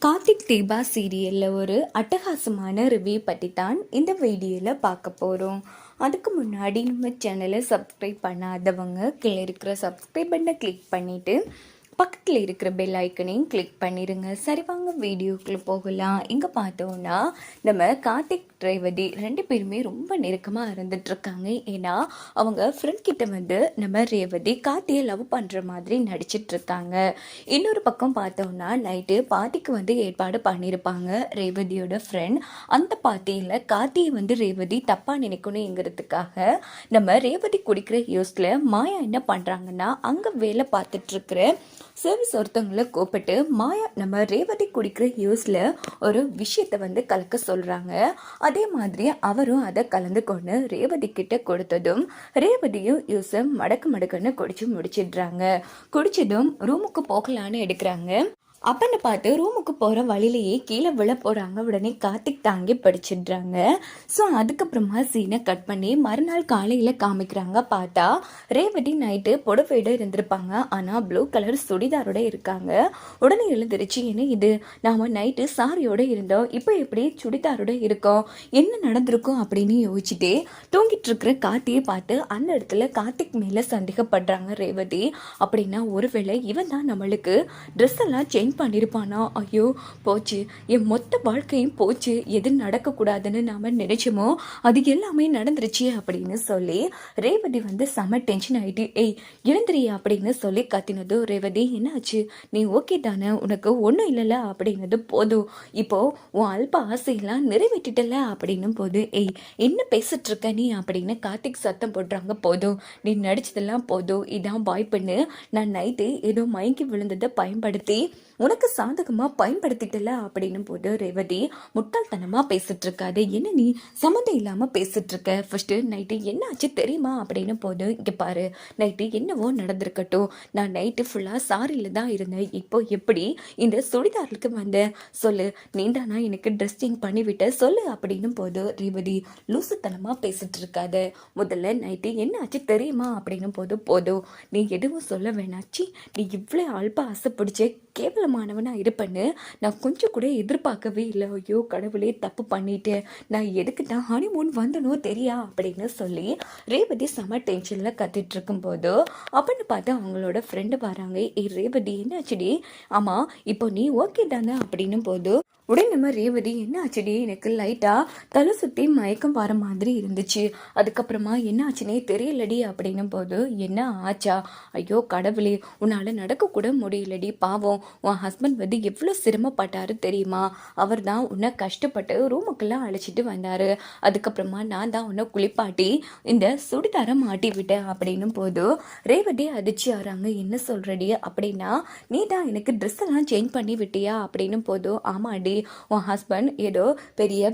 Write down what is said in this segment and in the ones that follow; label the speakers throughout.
Speaker 1: கார்த்திக் தீபா சீரியலில் ஒரு அட்டகாசமான ரிவ்யூ பற்றி தான் இந்த வீடியோவில் பார்க்க போகிறோம். அதுக்கு முன்னாடி நம்ம சேனலை சப்ஸ்கிரைப் பண்ணாதவங்க கீழே இருக்கிற சப்ஸ்கிரைப் பட்டனை கிளிக் பண்ணிவிட்டு பக்கத்தில் இருக்கிற பெல் ஐக்கனையும் கிளிக் பண்ணிடுங்க. சரி வாங்க வீடியோக்குள்ளே போகலாம். இங்கே பார்த்தோன்னா நம்ம கார்த்திக் ரேவதி ரெண்டு பேருமே ரொம்ப நெருக்கமாக இருந்துகிட்ருக்காங்க. ஏன்னா அவங்க ஃப்ரெண்ட் கிட்ட வந்து நம்ம ரேவதி கார்த்தியை லவ் பண்ணுற மாதிரி நடிச்சிட்ருக்காங்க. இன்னொரு பக்கம் பார்த்தோன்னா நைட்டு பார்ட்டிக்கு வந்து ஏற்பாடு பண்ணியிருப்பாங்க ரேவதியோட ஃப்ரெண்ட். அந்த பார்ட்டியில் கார்த்தியை வந்து ரேவதி தப்பாக நினைக்கணுங்கிறதுக்காக நம்ம ரேவதி குடிக்கிற யூஸில் மாயா என்ன பண்ணுறாங்கன்னா அங்கே வேலை பார்த்துட்ருக்குற சர்வீஸ் ஒருத்தவங்களை கூப்பிட்டு மாயா நம்ம ரேவதி குடிக்கிற யூஸில் ஒரு விஷயத்தை வந்து கலக்க சொல்கிறாங்க. அதே மாதிரி அவரும் அதை கலந்து கொண்டு ரேவதி கிட்ட கொடுத்ததும் ரேவதியும் யூஸை மடக்குன்னு குடிச்சு முடிச்சிடுறாங்க. குடிச்சதும் ரூமுக்கு போகலான்னு எடுக்கிறாங்க. அப்பன்னு பார்த்து ரூமுக்கு போகிற வழியிலேயே கீழே விழ போகிறாங்க. உடனே கார்த்திக் தாங்கி படிச்சிடுறாங்க. ஸோ அதுக்கப்புறமா சீனை கட் பண்ணி மறுநாள் காலையில் காமிக்கிறாங்க. பார்த்தா ரேவதி நைட்டு புடவையோட இருந்திருப்பாங்க. ஆனால் ப்ளூ கலர் சுடிதாரோட இருக்காங்க. உடனே எழுந்திருச்சு, என்ன இது, நாம் நைட்டு சாரியோட இருந்தோம், இப்போ எப்படி சுடிதாரோட இருக்கோம், என்ன நடந்திருக்கும் அப்படின்னு யோசிச்சுட்டே தூங்கிட்டு இருக்கிற கார்த்தியை பார்த்து அந்த இடத்துல கார்த்திக் மேலே சந்தேகப்படுறாங்க ரேவதி. அப்படின்னா ஒருவேளை இவன் தான் நம்மளுக்கு ட்ரெஸ் எல்லாம் சேஞ்ச் பண்ணியிருப்பானா, ஐயோ போச்சு, என் மொத்த வாழ்க்கையும் போச்சு, எது நடக்கக்கூடாதுன்னு நாம் நினைச்சோமோ அது எல்லாமே நடந்துருச்சு அப்படின்னு சொல்லி ரேவதி வந்து செம டென்ஷன் ஆகிட்டு, ஏய் எழுந்திரியா அப்படின்னு சொல்லி கத்தினது. ரேவதி என்னாச்சு, நீ ஓகே தானே, உனக்கு ஒன்றும் இல்லைல்ல அப்படின்னது. போதும், இப்போ உன் அல்ப ஆசையெல்லாம் நிறைவேற்றிட்டல அப்படின்னும் போது, ஏய் என்ன பேசிட்டு இருக்க நீ அப்படின்னு கார்த்திக் சத்தம் போடுறாங்க. போதும், நீ நடிச்சதெல்லாம் போதும், இதான் வாய்ப்புன்னு நான் நைட்டு ஏதோ மயங்கி விழுந்ததை பயன்படுத்தி உனக்கு சாதகமாக பயன்படுத்திட்டல அப்படின்னும் போது ரேவதி முட்டாள்தனமாக பேசிட்டு இருக்காது. என்ன நீ சம்மந்தம் இல்லாமல் பேசிட்டு இருக்க, ஃபர்ஸ்ட்டு நைட்டு என்ன ஆச்சு தெரியுமா அப்படின்னு போது, இங்கே பாரு, நைட்டு என்னவோ நடந்திருக்கட்டும், நான் நைட்டு ஃபுல்லாக சாரியில் தான் இருந்தேன், இப்போ எப்படி இந்த சுடிதாருக்கு வந்தேன் சொல்லு, நீ தானா எனக்கு ட்ரெஸ் சேஞ்ச் பண்ணிவிட்ட சொல்லு அப்படின்னும் போது ரேவதி லூசுத்தனமாக பேசிட்டு இருக்காது. முதல்ல நைட்டு என்ன ஆச்சு தெரியுமா அப்படின்னும் போது, போதும் நீ எதுவும் சொல்ல வேணாச்சு, நீ இவ்வளோ அல்ப ஆசைப்பிடிச்ச கேவலமானவனாக இருப்பேன்னு நான் கொஞ்சம் கூட எதிர்பார்க்கவே இல்லை. ஐயோ கடவுளே, தப்பு பண்ணிட்டேன், நான் எதுக்கு தான் ஹனிமூன் வந்தனோ தெரியா அப்படின்னு சொல்லி ரேவதி செம டென்ஷனில் கத்திட்டு இருக்கும்போது அப்படின்னு பார்த்து அவங்களோட ஃப்ரெண்டு வராங்க. ரேவதி என்னாச்சுடி, ஆமாம் இப்போ நீ ஓகே தானே அப்படின்னும் போது உடனே நம்ம ரேவதி என்ன ஆச்சுடி, எனக்கு லைட்டாக தலை சுற்றி மயக்கம் வர மாதிரி இருந்துச்சு, அதுக்கப்புறமா என்ன ஆச்சுன்னே தெரியலடி அப்படின்னும் போது, என்ன ஆச்சா, ஐயோ கடவுளே உன்னால் நடக்கக்கூட முடியலடி, பாவம் உன் ஹஸ்பண்ட் வந்து எவ்வளோ சிரமப்பட்டாரு தெரியுமா, அவர் தான் உன்னை கஷ்டப்பட்டு ரூமுக்கெல்லாம் அழைச்சிட்டு வந்தார், அதுக்கப்புறமா நான் தான் உன்னை குளிப்பாட்டி இந்த சுடிதாரை மாட்டி விட்டேன் அப்படின்னும் போது ரேவதி அதிர்ச்சி ஆறாங்க. என்ன சொல்கிறடி அப்படின்னா, நீ தான் எனக்கு ட்ரெஸ் எல்லாம் சேஞ்ச் பண்ணி விட்டியா அப்படின்னும் போது, ஆமாடி உன் ஹஸ்பண்ட் ஏதோ பெரிய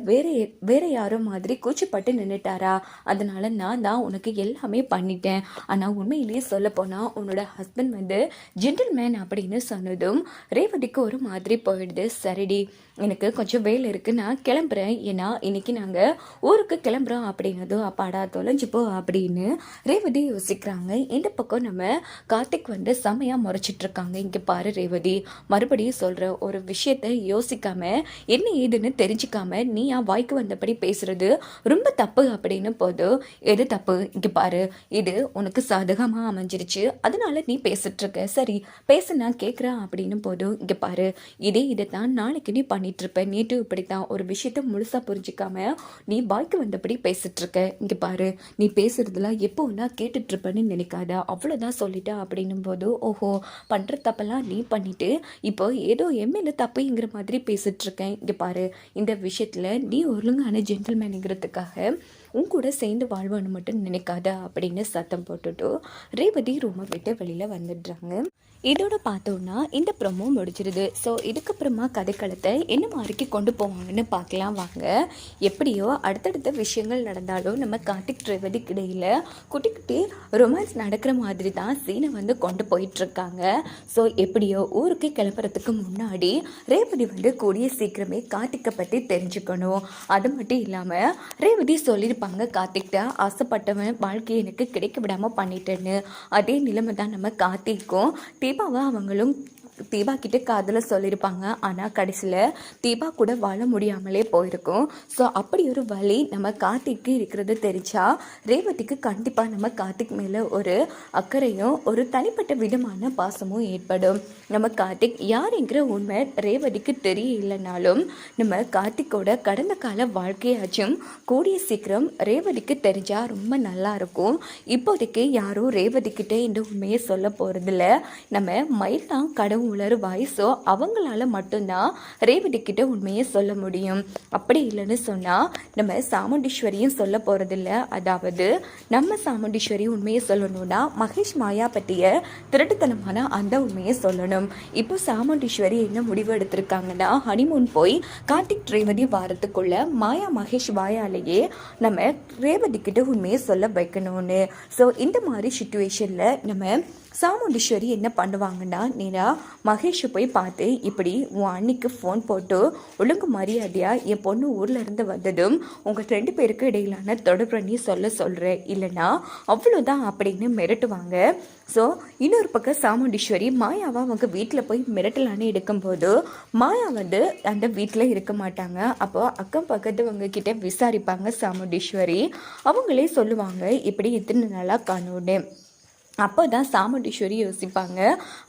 Speaker 1: வேற யாரோ மாதிரி கூச்சப்பட்டு நின்றுட்டாரா, அதனால நான் தான் உனக்கு எல்லாமே பண்ணிட்டேன், ஆனால் உண்மையிலேயே சொல்ல போனால் உன்னோட ஹஸ்பண்ட் வந்து ஜென்டில்மேன் அப்படின்னு சொன்னதும் ரேவதிக்கு ஒரு மாதிரி போயிடுது. சரிடி, எனக்கு கொஞ்சம் வேலை இருக்குது, நான் கிளம்புறேன், ஏன்னா இன்னைக்கு நாங்கள் ஊருக்கு கிளம்புறோம் அப்படின்னதும், அப்பாடா தொலைஞ்சுப்போ அப்படின்னு ரேவதி யோசிக்கிறாங்க. இந்த பக்கம் நம்ம கார்த்திக் வந்து செமையாக முறைச்சிட்டு இருக்காங்க. இங்கே பாரு ரேவதி, மறுபடியும் சொல்கிற ஒரு விஷயத்தை யோசிக்காம என்ன ஏதுன்னு தெரிஞ்சுக்காம நீ வாய்க்கு வந்தபடி பேசுறது ரொம்ப தப்பு அப்படின்னு போது, எது தப்பு, இங்கே பாரு, இது உனக்கு சாதகமாக அமைஞ்சிருச்சு, அதனால நீ பேசிட்டு இருக்க, சரி பேச நான் கேட்குறேன் அப்படின்னு போது, இங்கே பாரு, இதை தான் நாளைக்கு நீ பண்ணிட்டு இருப்ப, நேற்று இப்படித்தான் ஒரு விஷயத்த முழுசா புரிஞ்சிக்காம நீ வாய்க்கு வந்தபடி பேசிட்டு இருக்க, இங்கே பாரு நீ பேசுறதுலாம் எப்போ நான் கேட்டுட்டு இருப்பேன்னு நினைக்காத, அவ்வளோதான் சொல்லிட்டா அப்படின்னும் போது, ஓஹோ பண்ணுற தப்பெல்லாம் நீ பண்ணிட்டு இப்போ ஏதோ எம்எல்ஏ தப்புங்கிற மாதிரி பேசிட்டு இருக்கேன், இங்கே பாரு, இந்த விஷயத்தில் நீ ஒழுங்கான ஜென்டில்மேனுங்கிறதுக்காக உன் கூட சேர்ந்து வாழ்வான்னு மட்டும் நினைக்காத அப்படின்னு சத்தம் போட்டுட்டு ரேவதி ரூமை விட்டு வெளியில் வந்துடுறாங்க. இதோட பார்த்தோன்னா இந்த ப்ரொமோ முடிச்சிருது. ஸோ இதுக்கப்புறமா கதைக்களத்தை என்ன மாதிரிக்கு கொண்டு போவாங்கன்னு பார்க்கலாம் வாங்க. எப்படியோ அடுத்தடுத்த விஷயங்கள் நடந்தாலும் நம்ம கார்த்திக் ரேவதிக்கு இடையில் குட்டி குட்டி ரொமான்ஸ் நடக்கிற மாதிரி தான் சீனை வந்து கொண்டு போயிட்டுருக்காங்க. ஸோ எப்படியோ ஊருக்கு கிளம்புறதுக்கு முன்னாடி ரேவதி வந்து கூடிய சீக்கிரமே கார்த்திக்கை பற்றி தெரிஞ்சுக்கணும். அது மட்டும் இல்லாமல் ரேவதி சொல்லியிருப்பாங்க, கார்த்திக்கிட்ட ஆசைப்பட்டவன் வாழ்க்கையை எனக்கு கிடைக்க விடாமல் பண்ணிட்டேன்னு. அதே நிலைமை தான் நம்ம கார்த்திக்கும் தீபாவை அவங்களும் தீபா கிட்ட காதில் சொல்லியிருப்பாங்க. ஆனால் கடைசியில் தீபா கூட வாழ முடியாமலே போயிருக்கும். ஸோ அப்படி ஒரு வழி நம்ம கார்த்திக்கு இருக்கிறது தெரிஞ்சா ரேவதிக்கு கண்டிப்பாக நம்ம கார்த்திக் மேலே ஒரு அக்கறையும் ஒரு தனிப்பட்ட விதமான பாசமும் ஏற்படும். நம்ம கார்த்திக் யாருங்கிற உண்மை ரேவதிக்கு தெரியலனாலும் நம்ம கார்த்திக்கோட கடந்த கால வாழ்க்கையாச்சும் கூடிய சீக்கிரம் ரேவதிக்கு தெரிஞ்சா ரொம்ப நல்லா இருக்கும். இப்போதைக்கு யாரும் ரேவதிக்கிட்டே இந்த உண்மையை சொல்ல போகிறதில்ல. நம்ம மயில் தான் கடவுள் உணர்வாய். ஸோ அவங்களால மட்டும்தான் ரேவதிக்கிட்ட உண்மையை சொல்ல முடியும். அப்படி இல்லைன்னு சொன்னால் நம்ம சாமுண்டீஸ்வரியும் சொல்ல போகிறதில்ல. அதாவது நம்ம சாமுண்டீஸ்வரி உண்மையை சொல்லணும்னா மகேஷ் மாயா பற்றிய திருட்டுத்தனமான அந்த உண்மையை சொல்லணும். இப்போ சாமுண்டீஸ்வரி என்ன முடிவு எடுத்திருக்காங்கன்னா ஹனிமூன் போய் கார்த்திக் ரேவதி வாரத்துக்குள்ள மாயா மகேஷ் வாயாலேயே நம்ம ரேவதிக்கிட்ட உண்மையை சொல்ல வைக்கணும்னு. ஸோ இந்த மாதிரி சுச்சுவேஷனில் நம்ம சாமுண்டீஸ்வரி என்ன பண்ணுவாங்கன்னா நேராக மகேஷை போய் பார்த்து இப்படி உன் அன்னிக்கு ஃபோன் போட்டு ஒழுங்கு மரியாதையாக என் பொண்ணு ஊரில் இருந்து வந்ததும் உங்கள் 2 பேருக்கு இடையிலான தொடர்பு நீ சொல்கிறேன், இல்லைன்னா அவ்வளோதான் அப்படின்னு மிரட்டுவாங்க. ஸோ இன்னொரு பக்கம் சாமுண்டீஸ்வரி மாயாவை அவங்க வீட்டில் போய் மிரட்டலான்னு எடுக்கும்போது மாயா அந்த வீட்டில் இருக்க மாட்டாங்க. அப்போ அக்கம் பக்கத்துவங்க கிட்ட விசாரிப்பாங்க சாமுண்டீஸ்வரி. அவங்களே சொல்லுவாங்க இப்படி இத்தனை நாளாக காணோன்னு. அப்போ தான் சாமுண்டீஸ்வரி யோசிப்பாங்க,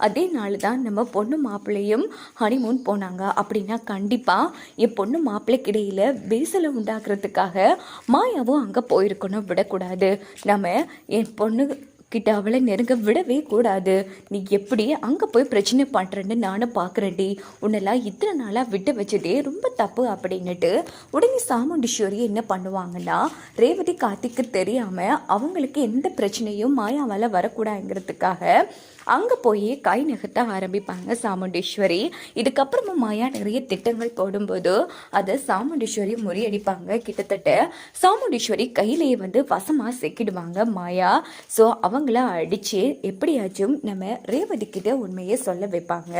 Speaker 1: அதே நாள் தான் நம்ம பொண்ணு மாப்பிள்ளையும் ஹனிமூன் போனாங்க. அப்படின்னா கண்டிப்பாக என் பொண்ணு மாப்பிள்ளைக்கு இடையில் விரிசலை உண்டாக்குறதுக்காக மாயாவும் அங்கே போயிருக்கணும், விடக்கூடாது. நம்ம என் பொண்ணு கிட்ட அவளை நெருங்க விடவே கூடாது. நீ எப்படி அங்கே போய் பிரச்சனை பண்ணுறேன்னு நானும் பார்க்குறேன்டி. உன்னெல்லாம் இத்தனை நாளாக விட்டு வச்சதே ரொம்ப தப்பு அப்படின்னுட்டு உடனே சாமுண்டீஸ்வரி என்ன பண்ணுவாங்கன்னா ரேவதி கார்த்திக்கு தெரியாமல் அவங்களுக்கு எந்த பிரச்சனையும் மாயாவால் வரக்கூடாதுங்கிறதுக்காக அங்கே போய் கை நகர்த்த ஆரம்பிப்பாங்க சாமுண்டீஸ்வரி. இதுக்கப்புறமா மாயா நிறைய திட்டங்கள் போடும்போது அதை சாமுண்டீஸ்வரி முறியடிப்பாங்க. கிட்டத்தட்ட சாமுண்டீஸ்வரி கையிலேயே வசமாக சிக்கிடுவாங்க மாயா. ஸோ அவங்கள அடித்து எப்படியாச்சும் நம்ம ரேவதிக்கிட்ட உண்மையை சொல்ல வைப்பாங்க.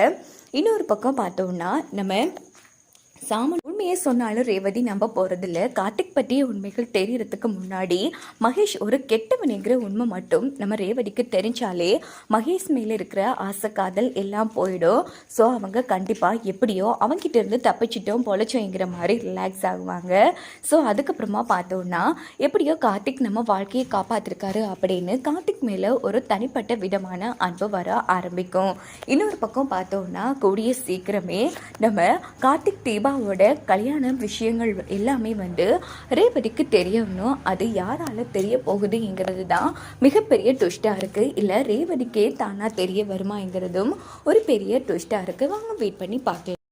Speaker 1: இன்னொரு பக்கம் பார்த்தோம்னா நம்ம உண்மையை சொன்னாலும் ரேவதி நம்ப போகிறதில்ல. கார்த்திக் பற்றிய உண்மைகள் தெரியறதுக்கு முன்னாடி மகேஷ் ஒரு கெட்டவனுங்கிற உண்மை மட்டும் நம்ம ரேவதிக்கு தெரிஞ்சாலே மகேஷ் மேலே இருக்கிற ஆசை காதல் எல்லாம் போயிடும். ஸோ அவங்க கண்டிப்பாக எப்படியோ அவங்ககிட்ட இருந்து தப்பிச்சிட்டோம் பொழைச்சோங்கிற மாதிரி ரிலாக்ஸ் ஆகுவாங்க. ஸோ அதுக்கப்புறமா பார்த்தோன்னா எப்படியோ கார்த்திக் நம்ம வாழ்க்கையை காப்பாற்றிருக்காரு அப்படின்னு கார்த்திக் மேலே ஒரு தனிப்பட்ட விதமான அன்பு வர ஆரம்பிக்கும். இன்னொரு பக்கம் பார்த்தோன்னா கூடிய சீக்கிரமே நம்ம கார்த்திக் தீபாவோட கல்யாண விஷயங்கள் எல்லாமே ரேவதிக்கு தெரியணும். அது யாரால தெரிய போகுதுங்கிறது தான் மிகப்பெரிய ட்விஸ்டாக இருக்குது. இல்லை ரேவதிக்கே தானா தெரிய வருமாங்கிறதும் ஒரு பெரிய ட்விஸ்டாக இருக்குது. வாங்க வெயிட் பண்ணி பார்க்கலாம்.